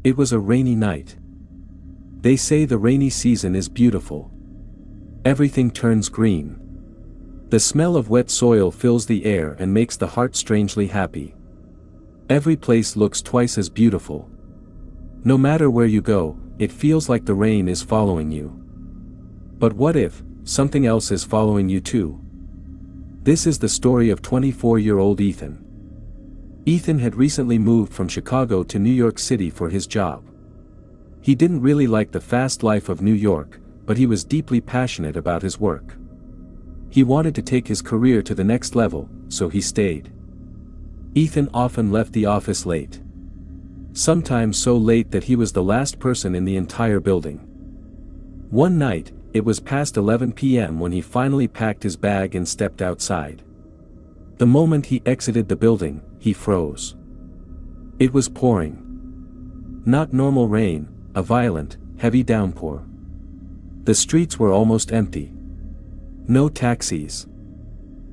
It was a rainy night. They say the rainy season is beautiful. Everything turns green. The smell of wet soil fills the air and makes the heart strangely happy. Every place looks twice as beautiful. No matter where you go, it feels like the rain is following you. But what if something else is following you too? This is the story of 24-year-old Ethan. Ethan had recently moved from Chicago to New York City for his job. He didn't really like the fast life of New York, but he was deeply passionate about his work. He wanted to take his career to the next level, so he stayed. Ethan often left the office late. Sometimes so late that he was the last person in the entire building. One night, it was past 11 p.m. when he finally packed his bag and stepped outside. The moment he exited the building, he froze. It was pouring. Not normal rain, a violent, heavy downpour. The streets were almost empty. No taxis.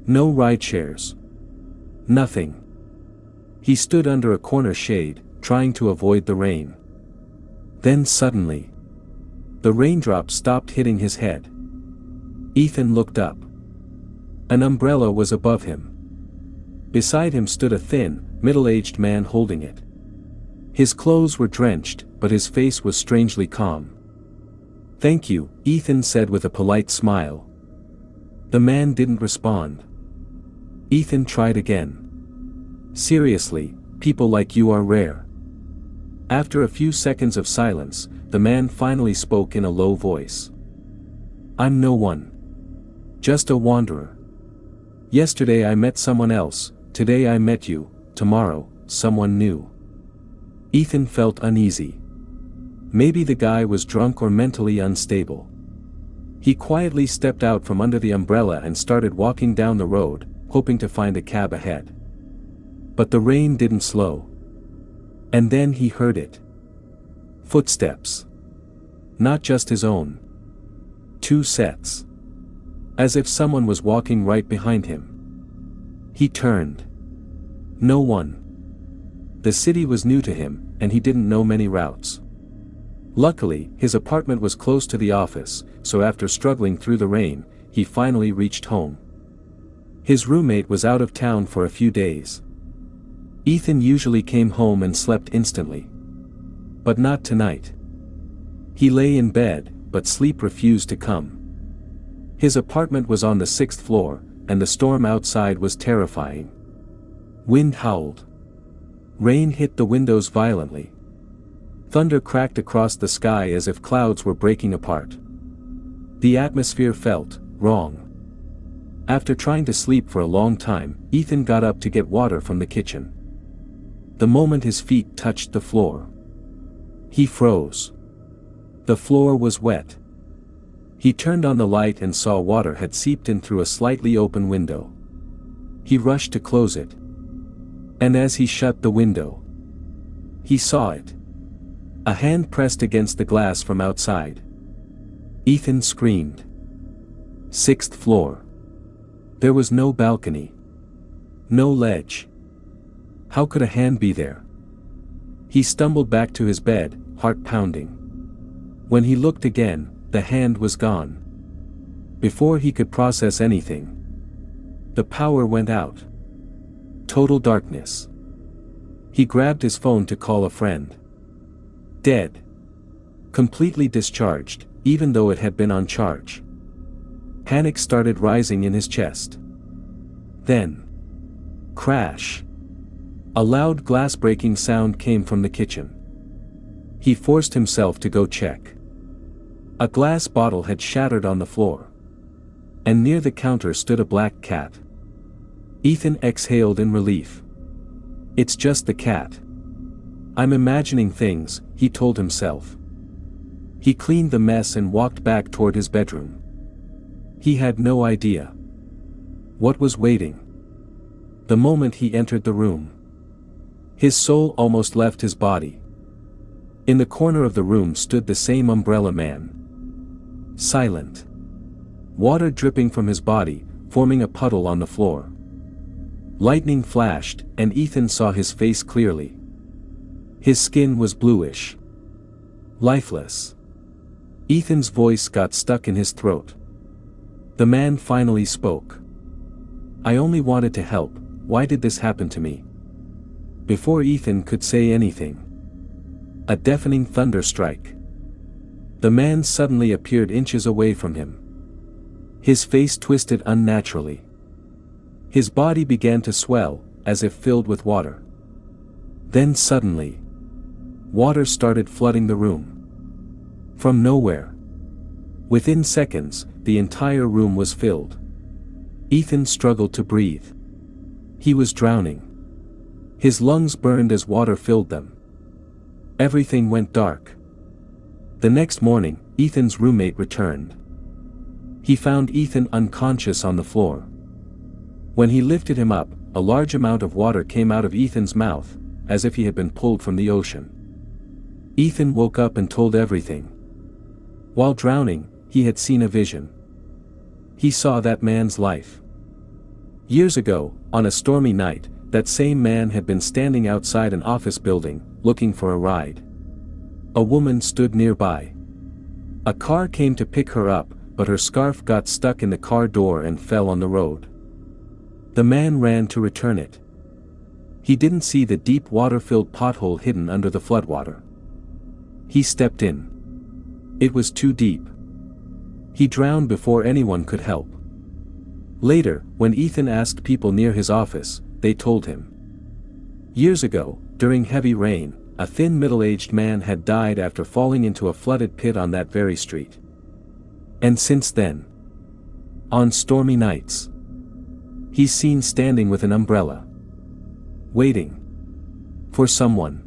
No rideshares. Nothing. He stood under a corner shade, trying to avoid the rain. Then suddenly, the raindrops stopped hitting his head. Ethan looked up. An umbrella was above him. Beside him stood a thin, middle-aged man holding it. His clothes were drenched, but his face was strangely calm. "Thank you," Ethan said with a polite smile. The man didn't respond. Ethan tried again. "Seriously, people like you are rare." After a few seconds of silence, the man finally spoke in a low voice. "I'm no one. Just a wanderer. Yesterday I met someone else, today I met you, tomorrow, someone new." Ethan felt uneasy. Maybe the guy was drunk or mentally unstable. He quietly stepped out from under the umbrella and started walking down the road, hoping to find a cab ahead. But the rain didn't slow. And then he heard it. Footsteps. Not just his own. 2 sets. As if someone was walking right behind him. He turned. No one. The city was new to him, and he didn't know many routes. Luckily, his apartment was close to the office, so after struggling through the rain, he finally reached home. His roommate was out of town for a few days. Ethan usually came home and slept instantly. But not tonight. He lay in bed, but sleep refused to come. His apartment was on the 6th floor, and the storm outside was terrifying. Wind howled. Rain hit the windows violently. Thunder cracked across the sky as if clouds were breaking apart. The atmosphere felt wrong. After trying to sleep for a long time, Ethan got up to get water from the kitchen. The moment his feet touched the floor, he froze. The floor was wet. He turned on the light and saw water had seeped in through a slightly open window. He rushed to close it. And as he shut the window, he saw it. A hand pressed against the glass from outside. Ethan screamed. 6th floor. There was no balcony. No ledge. How could a hand be there? He stumbled back to his bed, heart pounding. When he looked again, the hand was gone. Before he could process anything, the power went out. Total darkness. He grabbed his phone to call a friend. Dead. Completely discharged, even though it had been on charge. Panic started rising in his chest. Then, crash. A loud glass-breaking sound came from the kitchen. He forced himself to go check. A glass bottle had shattered on the floor. And near the counter stood a black cat. Ethan exhaled in relief. It's just the cat. I'm imagining things, he told himself. He cleaned the mess and walked back toward his bedroom. He had no idea what was waiting. The moment he entered the room, his soul almost left his body. In the corner of the room stood the same umbrella man. Silent. Water dripping from his body, forming a puddle on the floor. Lightning flashed, and Ethan saw his face clearly. His skin was bluish. Lifeless. Ethan's voice got stuck in his throat. The man finally spoke. "I only wanted to help, why did this happen to me?" Before Ethan could say anything, a deafening thunder strike. The man suddenly appeared inches away from him. His face twisted unnaturally. His body began to swell, as if filled with water. Then suddenly, water started flooding the room. From nowhere. Within seconds, the entire room was filled. Ethan struggled to breathe. He was drowning. His lungs burned as water filled them. Everything went dark. The next morning, Ethan's roommate returned. He found Ethan unconscious on the floor. When he lifted him up, a large amount of water came out of Ethan's mouth, as if he had been pulled from the ocean. Ethan woke up and told everything. While drowning, he had seen a vision. He saw that man's life. Years ago, on a stormy night, that same man had been standing outside an office building, looking for a ride. A woman stood nearby. A car came to pick her up, but her scarf got stuck in the car door and fell on the road. The man ran to return it. He didn't see the deep water-filled pothole hidden under the floodwater. He stepped in. It was too deep. He drowned before anyone could help. Later, when Ethan asked people near his office, they told him. Years ago, during heavy rain, a thin middle-aged man had died after falling into a flooded pit on that very street. And since then, on stormy nights, he's seen standing with an umbrella, waiting for someone.